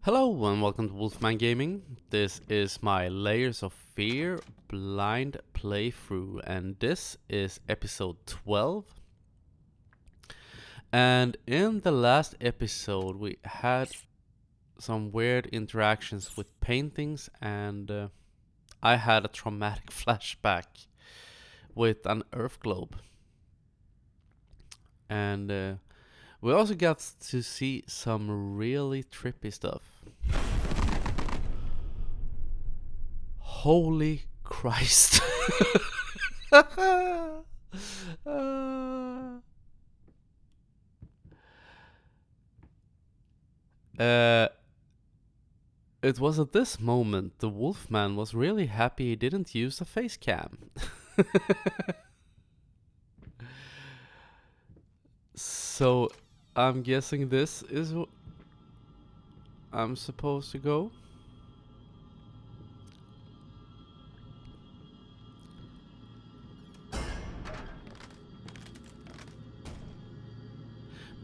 Hello and welcome to Wolfman Gaming. This is my Layers of Fear blind playthrough and this is episode 12. And in the last episode we had some weird interactions with paintings and I had a traumatic flashback with an earth globe. And we also got to see some really trippy stuff. Holy Christ. It was at this moment the Wolfman was really happy he didn't use a face cam. So I'm guessing this is I'm supposed to go.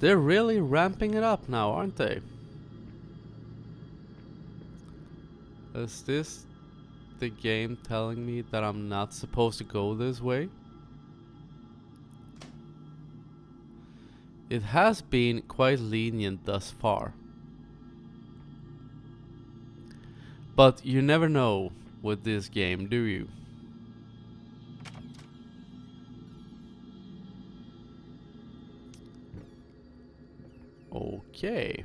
They're really ramping it up now, aren't they? Is this the game telling me that I'm not supposed to go this way? It has been quite lenient thus far. But you never know with this game, do you? Okay.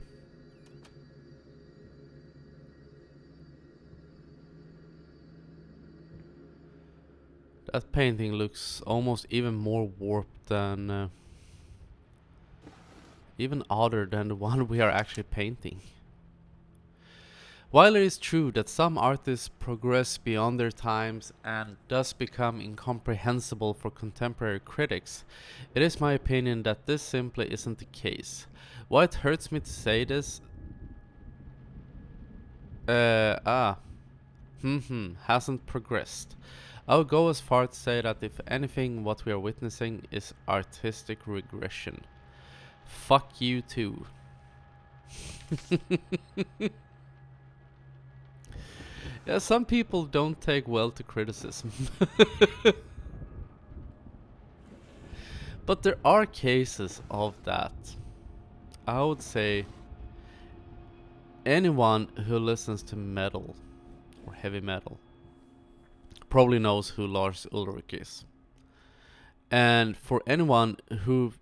That painting looks almost even more warped than... even odder than the one we are actually painting. While it is true that some artists progress beyond their times and thus become incomprehensible for contemporary critics, it is my opinion that this simply isn't the case. Why it hurts me to say this? Hasn't progressed. I would go as far to say that if anything, what we are witnessing is artistic regression. Fuck you too. Yeah, some people don't take well to criticism. But there are cases of that. I would say anyone who listens to metal or heavy metal probably knows who Lars Ulrich is. And for anyone who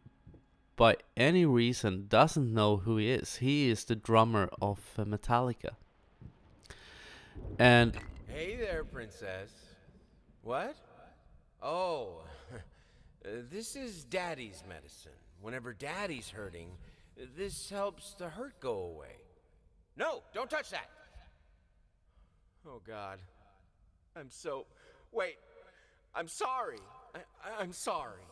by any reason doesn't know who he is the drummer of Metallica. And hey there, princess. What? Oh, this is Daddy's medicine. Whenever Daddy's hurting, this helps the hurt go away. No, don't touch that! Oh, God. Wait. I'm sorry. I'm sorry.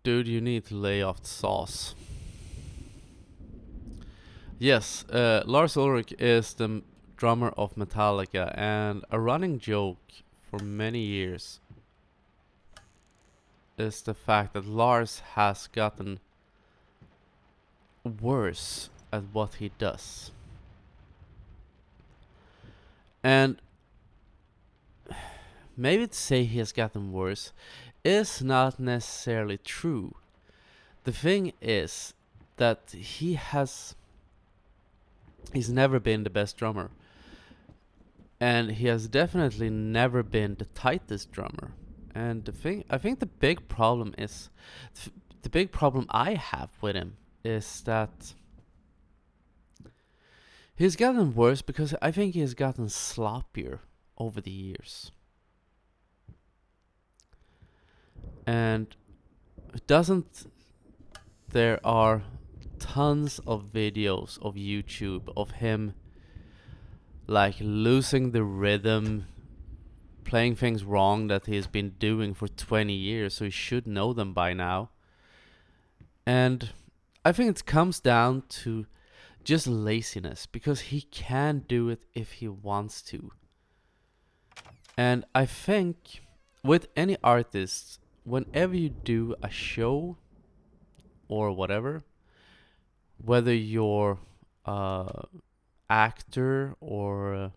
Dude, you need to lay off the sauce. Yes, Lars Ulrich is the drummer of Metallica, and a running joke for many years is the fact that Lars has gotten worse at what he does. And maybe to say he has gotten worse is not necessarily true. The thing is that he's never been the best drummer. And he has definitely never been the tightest drummer. And I think the big problem I have with him is that he's gotten worse because I think he's gotten sloppier over the years. And there are tons of videos of YouTube of him like losing the rhythm, playing things wrong that he's been doing for 20 years, so he should know them by now. And I think it comes down to just laziness, because he can do it if he wants to. And I think with any artist, whenever you do a show or whatever, whether you're a actor or a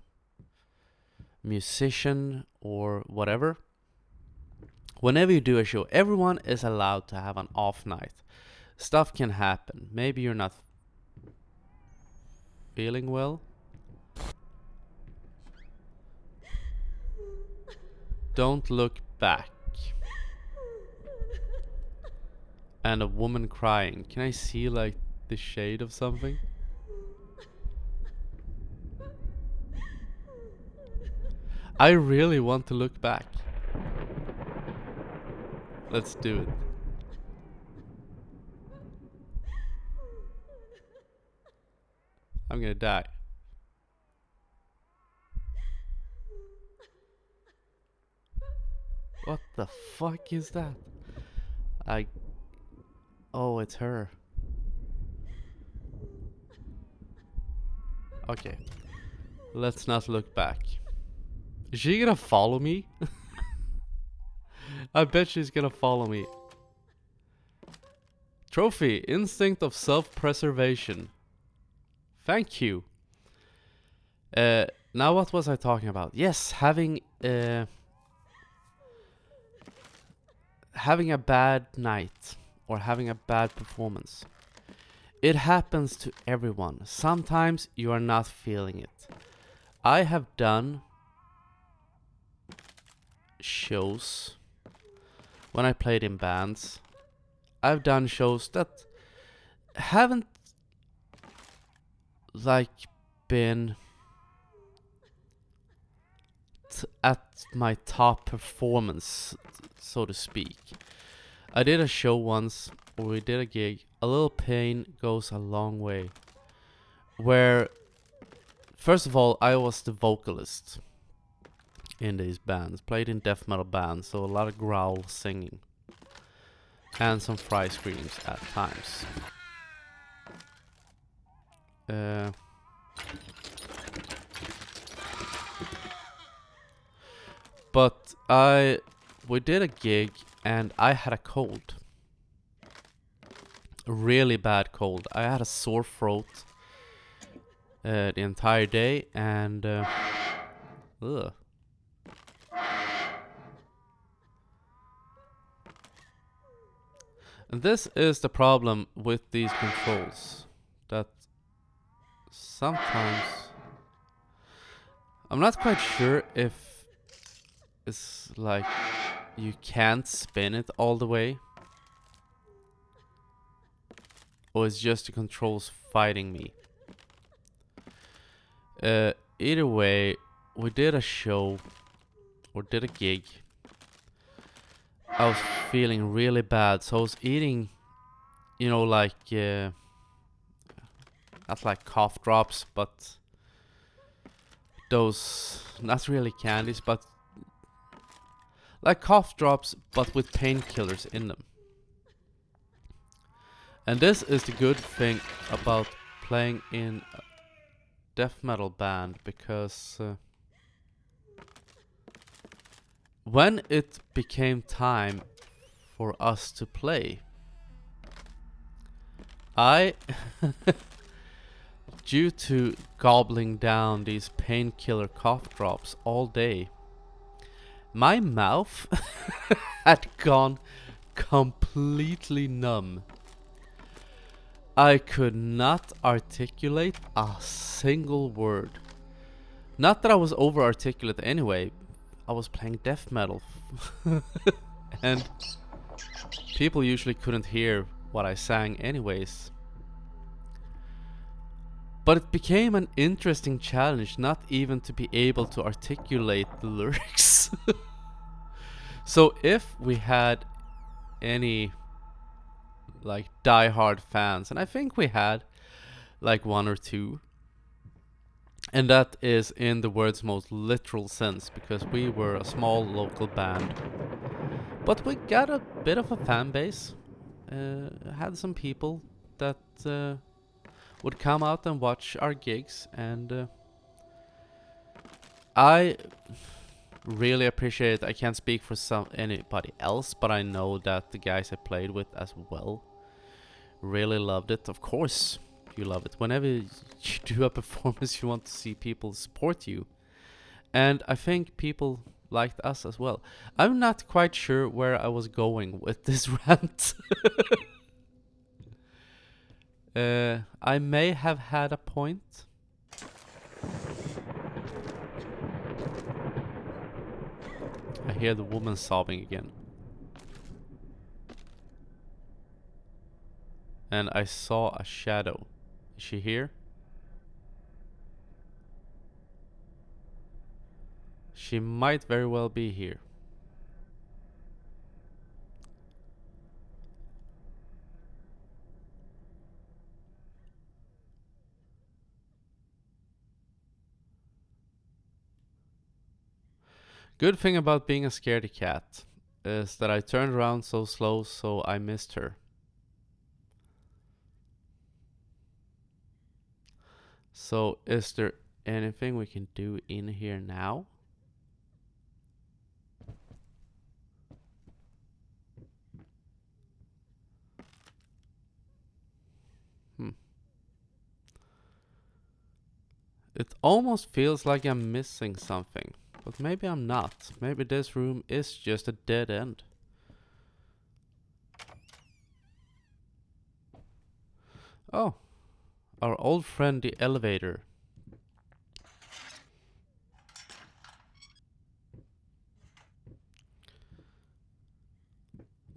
musician or whatever, whenever you do a show, everyone is allowed to have an off night. Stuff can happen. Maybe you're not feeling well. Don't look back. And a woman crying. Can I see like the shade of something? I really want to look back. Let's do it. I'm gonna die. What the fuck is that? Oh, it's her. Okay. Let's not look back. Is she gonna follow me? I bet she's gonna follow me. Trophy, instinct of self-preservation. Thank you. Now what was I talking about? Yes, having a bad night or having a bad performance. It happens to everyone. Sometimes you are not feeling it. I have done shows when I played in bands. I've done shows that haven't like been at my top performance, so to speak. I did a show once, or we did a gig. A little pain goes a long way. Where, first of all, I was the vocalist in these bands. Played in death metal bands, so a lot of growl singing. And some fry screams at times. But we did a gig and I had a cold. A really bad cold. I had a sore throat the entire day and ugh. And this is the problem with these controls, that sometimes I'm not quite sure if it's like you can't spin it all the way, or it's just the controls fighting me. Either way, we did a show or did a gig. I was feeling really bad, so I was eating, you know, like not like cough drops, but those, not really candies, but like cough drops, but with painkillers in them. And this is the good thing about playing in a death metal band, because when it became time for us to play, I, due to gobbling down these painkiller cough drops all day, my mouth had gone completely numb. I could not articulate a single word. Not that I was over articulate anyway. I was playing death metal. And people usually couldn't hear what I sang anyways. But it became an interesting challenge not even to be able to articulate the lyrics. So if we had any like die-hard fans, and I think we had like one or two, and that is in the word's most literal sense, because we were a small local band, but we got a bit of a fan base. Had some people that would come out and watch our gigs, and I really appreciate it. I can't speak for anybody else, but I know that the guys I played with as well really loved it. Of course, you love it. Whenever you do a performance, you want to see people support you. And I think people liked us as well. I'm not quite sure where I was going with this rant. I may have had a point. I hear the woman sobbing again. And I saw a shadow. Is she here? She might very well be here. Good thing about being a scaredy cat is that I turned around so slow, so I missed her. So, is there anything we can do in here now? Hmm. It almost feels like I'm missing something, but maybe I'm not. Maybe this room is just a dead end. Oh, our old friend the elevator.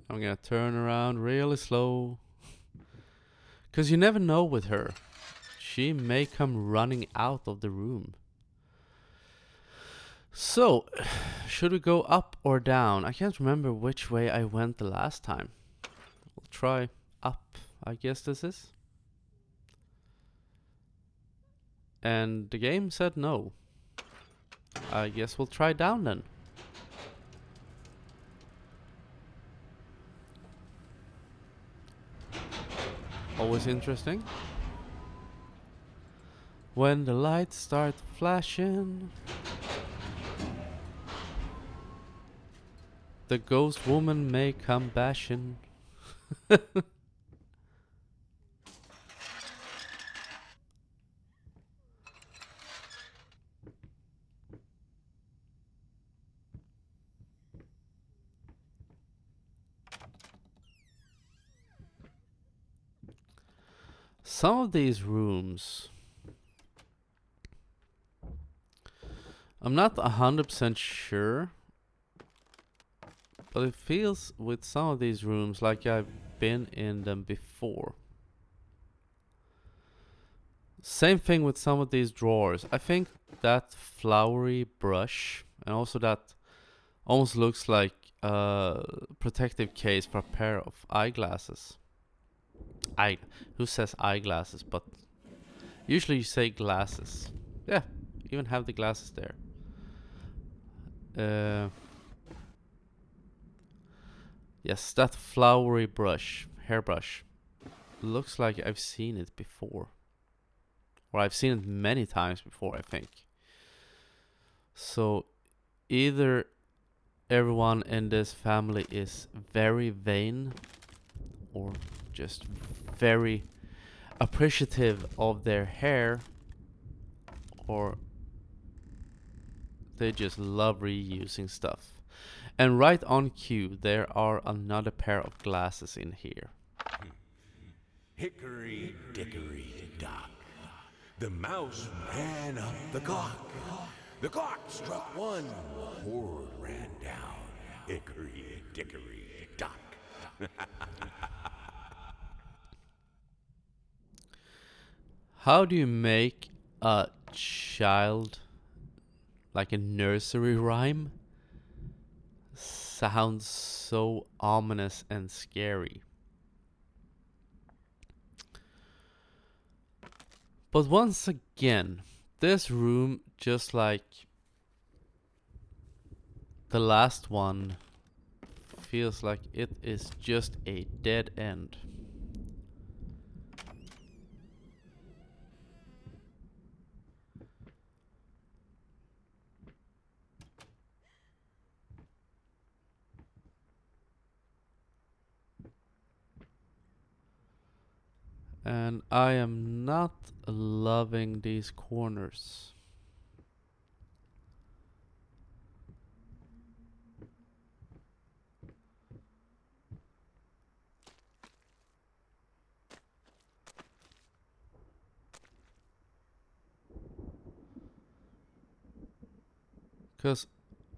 I'm gonna turn around really slow. Cause you never know with her. She may come running out of the room. So, should we go up or down? I can't remember which way I went the last time. We'll try up, I guess this is. And the game said no. I guess we'll try down then. Always interesting. When the lights start flashing, the ghost woman may come bashing. Some of these rooms, I'm not 100% sure, but it feels with some of these rooms like I've been in them before. Same thing with some of these drawers. I think that flowery brush and also that almost looks like a protective case for a pair of eyeglasses. Who says eyeglasses? But usually you say glasses. Yeah, even have the glasses there. Yes, that flowery brush, hairbrush, looks like I've seen it before. Or I've seen it many times before, I think. So either everyone in this family is very vain or just very appreciative of their hair, or they just love reusing stuff. And right on cue, there are another pair of glasses in here. Hickory dickory dock. The mouse ran up the clock. The clock struck one. Horde ran down. Hickory dickory dock. How do you make a child, like a nursery rhyme, sound so ominous and scary? But once again, this room, just like the last one, feels like it is just a dead end. And I am not loving these corners. Because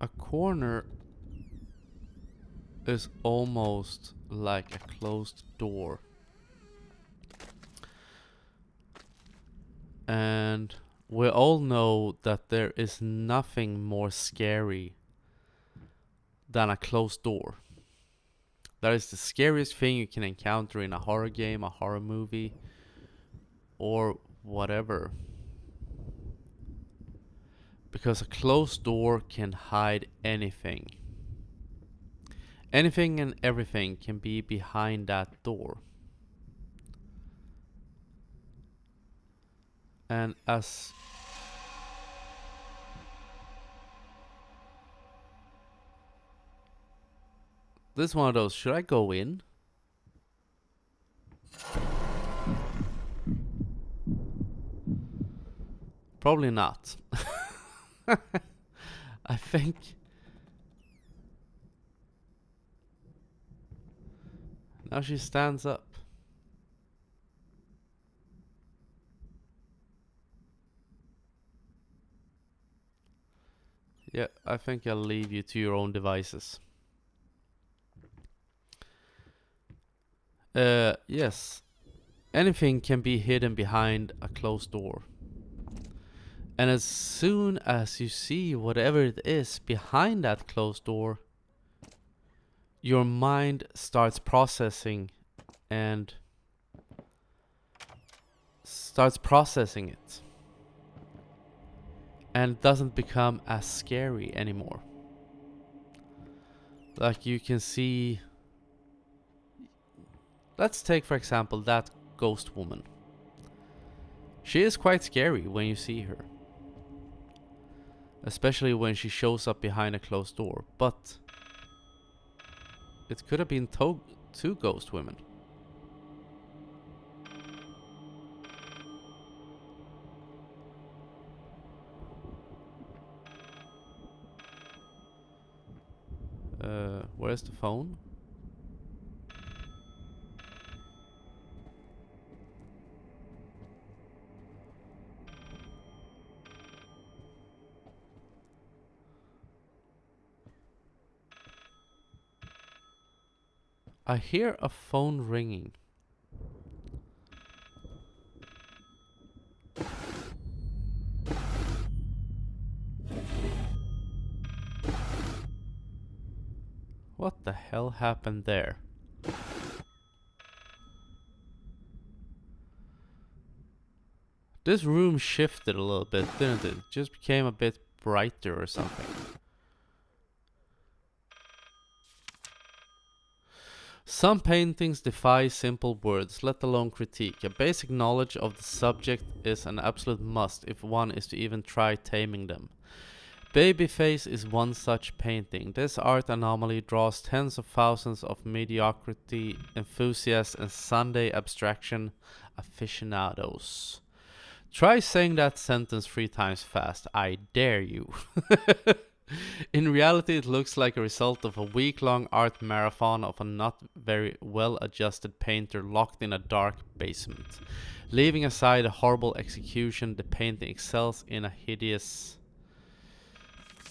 a corner is almost like a closed door. And we all know that there is nothing more scary than a closed door. That is the scariest thing you can encounter in a horror game, a horror movie, or whatever. Because a closed door can hide anything. Anything and everything can be behind that door. And as this is one of those, should I go in? Probably not. I think now she stands up. Yeah, I think I'll leave you to your own devices. Yes. Anything can be hidden behind a closed door. And as soon as you see whatever it is behind that closed door, your mind starts processing and starts processing it. And doesn't become as scary anymore. Like you can see. Let's take for example that ghost woman. She is quite scary when you see her. Especially when she shows up behind a closed door. But it could have been two ghost women. Where's the phone? I hear a phone ringing. What the hell happened there? This room shifted a little bit, didn't it? It just became a bit brighter or something. Some paintings defy simple words, let alone critique. A basic knowledge of the subject is an absolute must if one is to even try taming them. Babyface is one such painting. This art anomaly draws tens of thousands of mediocrity enthusiasts and Sunday abstraction aficionados. Try saying that sentence 3 times fast. I dare you. In reality, it looks like a result of a week-long art marathon of a not very well-adjusted painter locked in a dark basement. Leaving aside a horrible execution, the painting excels in a hideous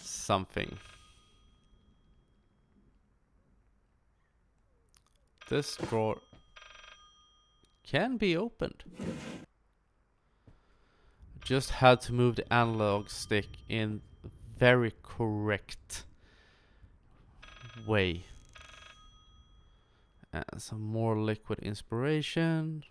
something. This drawer can be opened. Just had to move the analog stick in very correct way. And some more liquid inspiration.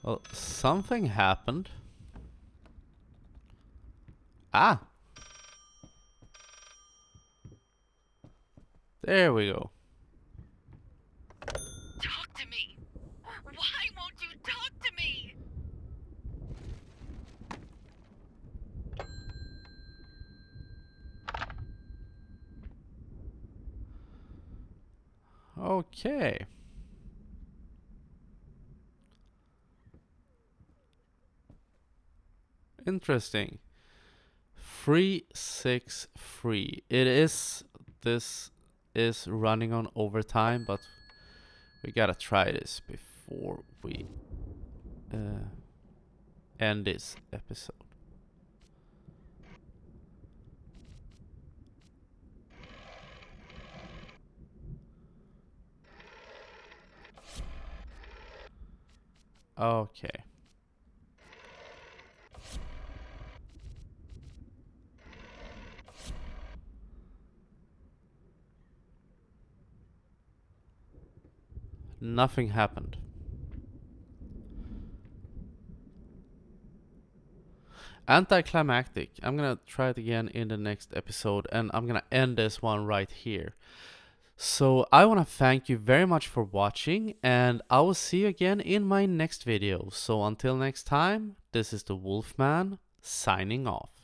Well, something happened. Ah! There we go. Okay. Interesting. 363. This is running on overtime, but we gotta try this before we uh, end this episode. Okay. Nothing happened. Anticlimactic. I'm gonna try it again in the next episode, and I'm gonna end this one right here. So I want to thank you very much for watching, and I will see you again in my next video. So until next time, this is the Wolfman signing off.